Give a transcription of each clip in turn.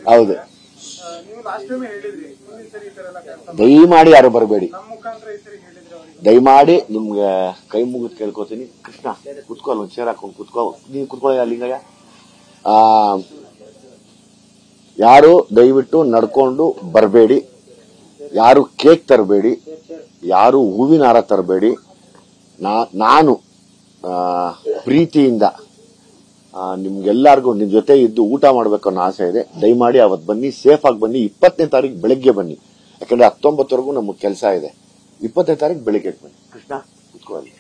ಹೌದು, ದಯಮಾಡಿ ಯಾರು ಬರಬೇಡಿ. ದಯಮಾಡಿ ನಿಮ್ಗೆ ಕೈ ಮುಗಿದು ಕೇಳ್ಕೊತೀನಿ. ಕೃಷ್ಣ ಕುತ್ಕೋ, ಒಂದು ಚೇರ್ ಹಾಕೊಂಡು ಕುತ್ಕೋ. ನೀನು ಕುತ್ಕೊಳ್ಳ ಲಿಂಗಯ್ಯ. ಯಾರು ದಯವಿಟ್ಟು ನಡ್ಕೊಂಡು ಬರಬೇಡಿ. ಯಾರು ಕೇಕ್ ತರಬೇಡಿ. ಯಾರು ಹೂವಿನ ಹಾರ ತರಬೇಡಿ. ನಾನು ಪ್ರೀತಿಯಿಂದ ನಿಮ್ಗೆಲ್ಲರಿಗೂ ನಿಮ್ ಜೊತೆ ಇದ್ದು ಊಟ ಮಾಡ್ಬೇಕು ಅನ್ನೋ ಆಸೆ ಇದೆ. ದಯಮಾಡಿ ಅವತ್ತು ಬನ್ನಿ, ಸೇಫ್ ಆಗಿ ಬನ್ನಿ. 20ನೇ ತಾರೀಕು ಬೆಳಗ್ಗೆ ಬನ್ನಿ, ಯಾಕಂದ್ರೆ 19ವರೆಗೂ ನಮಗೆ ಕೆಲಸ ಇದೆ. 20ನೇ ತಾರೀಕು ಬೆಳಿಗ್ಗೆ ಬನ್ನಿ. ಕೃಷ್ಣ ಕುತ್ಕೊಳ್ಳಿ.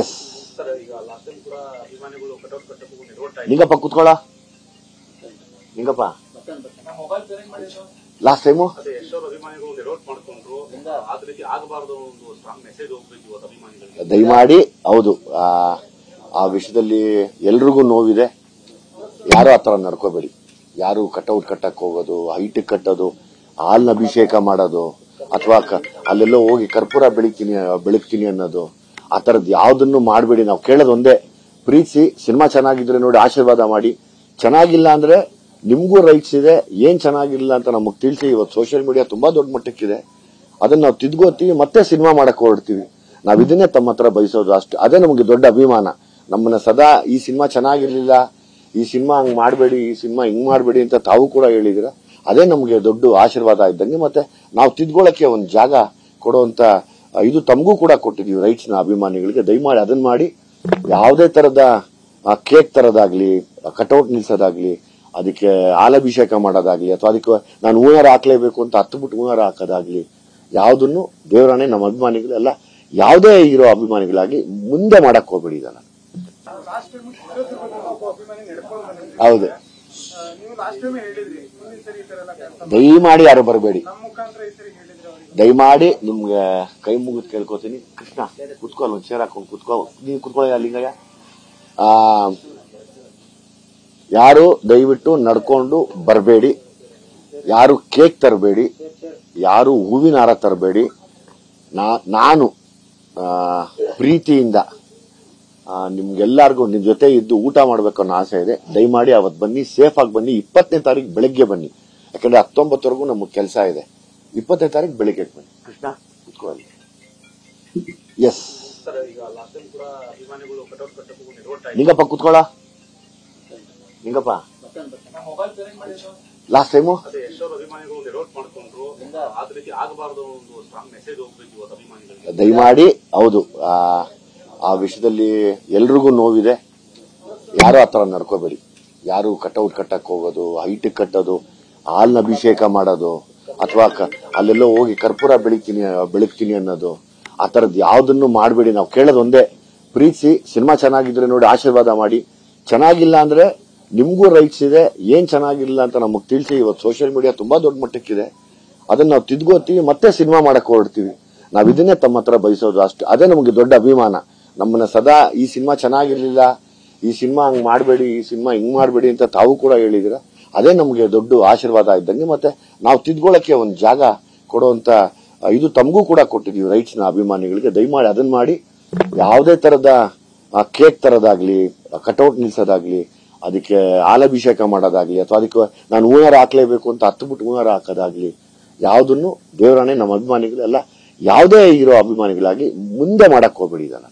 ಎಸ್ ನಿಂಗಪ್ಪ ಕುತ್ಕೊಳ್ಳ. ನಿಂಗಪ್ಪ ಲಾಸ್ಟ್ ಟೈಮು ದಯಮಾಡಿ ಹೌದು, ಆ ವಿಷಯದಲ್ಲಿ ಎಲ್ರಿಗೂ ನೋವಿದೆ. ಯಾರು ಆತರ ನಡ್ಕೋಬೇಡಿ. ಯಾರು ಕಟೌಟ್ ಕಟ್ಟಕ್ ಹೋಗೋದು, ಹೈಟ್ ಕಟ್ಟೋದು, ಹಾಲ್ನ ಅಭಿಷೇಕ ಮಾಡೋದು, ಅಥವಾ ಅಲ್ಲೆಲ್ಲೋ ಹೋಗಿ ಕರ್ಪೂರ ಬೆಳಗ್ತೀನಿ ಅನ್ನೋದು, ಆ ತರದ್ ಯಾವ್ದನ್ನು ಮಾಡಬೇಡಿ. ನಾವು ಕೇಳೋದು ಒಂದೇ, ಪ್ರೀತಿಸಿ. ಸಿನಿಮಾ ಚೆನ್ನಾಗಿದ್ರೆ ನೋಡಿ ಆಶೀರ್ವಾದ ಮಾಡಿ. ಚೆನ್ನಾಗಿಲ್ಲ ಅಂದ್ರೆ ನಿಮ್ಗೂ ರೈಟ್ಸ್ ಇದೆ. ಏನ್ ಚೆನ್ನಾಗಿಲ್ಲ ಅಂತ ನಮಗ್ ತಿಳಿಸಿ. ಇವತ್ತು ಸೋಷಿಯಲ್ ಮೀಡಿಯಾ ತುಂಬಾ ದೊಡ್ಡ ಮಟ್ಟಕ್ಕಿದೆ. ಅದನ್ನ ನಾವು ತಿದ್ಕೋತೀವಿ, ಮತ್ತೆ ಸಿನಿಮಾ ಮಾಡಕ್ ಹೊರಡ್ತೀವಿ. ನಾವ್ ಇದನ್ನೇ ತಮ್ಮ ಹತ್ರ ಬಯಸೋದು ಅಷ್ಟು. ಅದೇ ನಮಗೆ ದೊಡ್ಡ ಅಭಿಮಾನ. ನಮ್ಮನ್ನ ಸದಾ ಈ ಸಿನಿಮಾ ಚೆನ್ನಾಗಿರ್ಲಿಲ್ಲ, ಈ ಸಿನಿಮಾ ಹಂಗ್ ಮಾಡಬೇಡಿ, ಈ ಸಿನಿಮಾ ಹಿಂಗ್ ಮಾಡಬೇಡಿ ಅಂತ ತಾವು ಕೂಡ ಹೇಳಿದಿರ. ಅದೇ ನಮಗೆ ದೊಡ್ಡ ಆಶೀರ್ವಾದ ಇದ್ದಂಗೆ. ಮತ್ತೆ ನಾವು ತಿದ್ಕೊಳ್ಳಕ್ಕೆ ಒಂದು ಜಾಗ ಕೊಡುವಂತ ಇದು ತಮಗೂ ಕೂಡ ಕೊಟ್ಟಿದೀವಿ, ರೈಟ್ಸ್ ನ ಅಭಿಮಾನಿಗಳಿಗೆ. ದಯಮಾಡಿ ಅದನ್ನ ಮಾಡಿ. ಯಾವುದೇ ತರದ ಕೇಕ್ ತರೋದಾಗ್ಲಿ, ಕಟೌಟ್ ನಿಲ್ಸೋದಾಗ್ಲಿ, ಅದಕ್ಕೆ ಹಾಲಭಿಷೇಕ ಮಾಡೋದಾಗ್ಲಿ, ಅಥವಾ ಅದಕ್ಕೆ ನಾನು ಹೂನಾರ ಹಾಕ್ಲೇಬೇಕು ಅಂತ ಹತ್ಬಿಟ್ಟು ಹೂನಾರ ಹಾಕೋದಾಗ್ಲಿ, ಯಾವುದನ್ನು ದೇವರಾಣೆ ನಮ್ಮ ಅಭಿಮಾನಿಗಳೆಲ್ಲ ಯಾವುದೇ ಇರೋ ಅಭಿಮಾನಿಗಳಾಗಿ ಮುಂದೆ ಮಾಡಕ್ ಹೋಗ್ಬೇಡಿ. ಇದನ್ನ ಹೌದು, ದಯಮಾಡಿ ಯಾರು ಬರಬೇಡಿ. ದಯಮಾಡಿ ನಿಮ್ಗೆ ಕೈ ಮುಗಿದು ಕೇಳ್ಕೊತೀನಿ. ಕೃಷ್ಣ ಕುತ್ಕೋ, ಒಂದು ಚೇರ್ ಹಾಕೊಂಡು ಕುತ್ಕೋ. ನೀನು ಕುತ್ಕೊಳ್ಳ ಲಿಂಗಯ್ಯ. ಯಾರು ದಯವಿಟ್ಟು ನಡ್ಕೊಂಡು ಬರಬೇಡಿ. ಯಾರು ಕೇಕ್ ತರಬೇಡಿ. ಯಾರು ಹೂವಿನ ಹಾರ ತರಬೇಡಿ. ನಾನು ಪ್ರೀತಿಯಿಂದ ನಿಮ್ಗೆಲ್ಲರಿಗೂ ನಿಮ್ ಜೊತೆ ಇದ್ದು ಊಟ ಮಾಡ್ಬೇಕು ಅನ್ನೋ ಆಸೆ ಇದೆ. ದಯಮಾಡಿ ಅವತ್ತು ಬನ್ನಿ, ಸೇಫ್ ಆಗಿ ಬನ್ನಿ. 20ನೇ ತಾರೀಕು ಬೆಳಗ್ಗೆ ಬನ್ನಿ, ಯಾಕಂದ್ರೆ 19ವರೆಗೂ ನಮಗೆ ಕೆಲಸ ಇದೆ. 20ನೇ ತಾರೀಕು ಬೆಳಿಗ್ಗೆ ಬನ್ನಿ. ಕೃಷ್ಣ ಕುತ್ಕೊಳ್ಳಿ. ಎಸ್ ನಿಂಗಪ್ಪ ಕುತ್ಕೊಳ್ಳ. ನಿಂಗಪ್ಪ ಲಾಸ್ಟ್ ಟೈಮು ದಯಮಾಡಿ ಹೌದು, ಆ ವಿಷಯದಲ್ಲಿ ಎಲ್ರಿಗೂ ನೋವಿದೆ. ಯಾರು ಆತರ ನಡ್ಕೋಬೇಡಿ. ಯಾರು ಕಟೌಟ್ ಕಟ್ಟಕ್ ಹೋಗೋದು, ಹೈಟ್ ಕಟ್ಟೋದು, ಹಾಲ್ನ ಅಭಿಷೇಕ ಮಾಡೋದು, ಅಥವಾ ಅಲ್ಲೆಲ್ಲೋ ಹೋಗಿ ಕರ್ಪೂರ ಬೆಳಗ್ತೀನಿ ಅನ್ನೋದು, ಆ ತರದ್ ಯಾವ್ದನ್ನು ಮಾಡಬೇಡಿ. ನಾವು ಕೇಳೋದು ಒಂದೇ, ಪ್ರೀತಿಸಿ. ಸಿನಿಮಾ ಚೆನ್ನಾಗಿದ್ರೆ ನೋಡಿ ಆಶೀರ್ವಾದ ಮಾಡಿ. ಚೆನ್ನಾಗಿಲ್ಲ ಅಂದ್ರೆ ನಿಮ್ಗೂ ರೈಟ್ಸ್ ಇದೆ. ಏನ್ ಚೆನ್ನಾಗಿಲ್ಲ ಅಂತ ನಮಗ್ ತಿಳಿಸಿ. ಇವತ್ತು ಸೋಷಿಯಲ್ ಮೀಡಿಯಾ ತುಂಬಾ ದೊಡ್ಡ ಮಟ್ಟಕ್ಕಿದೆ. ಅದನ್ನ ನಾವು ತಿದ್ಕೋತೀವಿ, ಮತ್ತೆ ಸಿನಿಮಾ ಮಾಡಕ್ ಹೊರಡ್ತೀವಿ. ನಾವ್ ಇದನ್ನೇ ತಮ್ಮ ಹತ್ರ ಬಯಸೋದು ಅಷ್ಟು. ಅದೇ ನಮಗೆ ದೊಡ್ಡ ಅಭಿಮಾನ. ನಮ್ಮನ್ನ ಸದಾ ಈ ಸಿನಿಮಾ ಚೆನ್ನಾಗಿರ್ಲಿಲ್ಲ, ಈ ಸಿನಿಮಾ ಹಂಗ್ ಮಾಡಬೇಡಿ, ಈ ಸಿನಿಮಾ ಹಿಂಗ್ ಮಾಡಬೇಡಿ ಅಂತ ತಾವು ಕೂಡ ಹೇಳಿದಿರ. ಅದೇ ನಮಗೆ ದೊಡ್ಡ ಆಶೀರ್ವಾದ ಇದ್ದಂಗೆ. ಮತ್ತೆ ನಾವು ತಿದ್ಕೊಳ್ಳಕ್ಕೆ ಒಂದು ಜಾಗ ಕೊಡುವಂತ ಇದು ತಮಗೂ ಕೂಡ ಕೊಟ್ಟಿದೀವಿ, ರೈಟ್ಸ್ ನ ಅಭಿಮಾನಿಗಳಿಗೆ. ದಯಮಾಡಿ ಅದನ್ನ ಮಾಡಿ. ಯಾವುದೇ ತರದ ಕೇಕ್ ತರೋದಾಗ್ಲಿ, ಕಟೌಟ್ ನಿಲ್ಸೋದಾಗ್ಲಿ, ಅದಕ್ಕೆ ಹಾಲಭಿಷೇಕ ಮಾಡೋದಾಗ್ಲಿ, ಅಥವಾ ಅದಕ್ಕೆ ನಾನು ಹೂನಾರ ಹಾಕ್ಲೇಬೇಕು ಅಂತ ಹತ್ಬಿಟ್ಟು ಹೂನಾರ ಹಾಕೋದಾಗ್ಲಿ, ಯಾವುದನ್ನು ದೇವರಾಣೆ ನಮ್ಮ ಅಭಿಮಾನಿಗಳೆಲ್ಲ ಯಾವುದೇ ಇರೋ ಅಭಿಮಾನಿಗಳಾಗಿ ಮುಂದೆ ಮಾಡಕ್ ಹೋಗ್ಬೇಡಿ. ಇದನ್ನ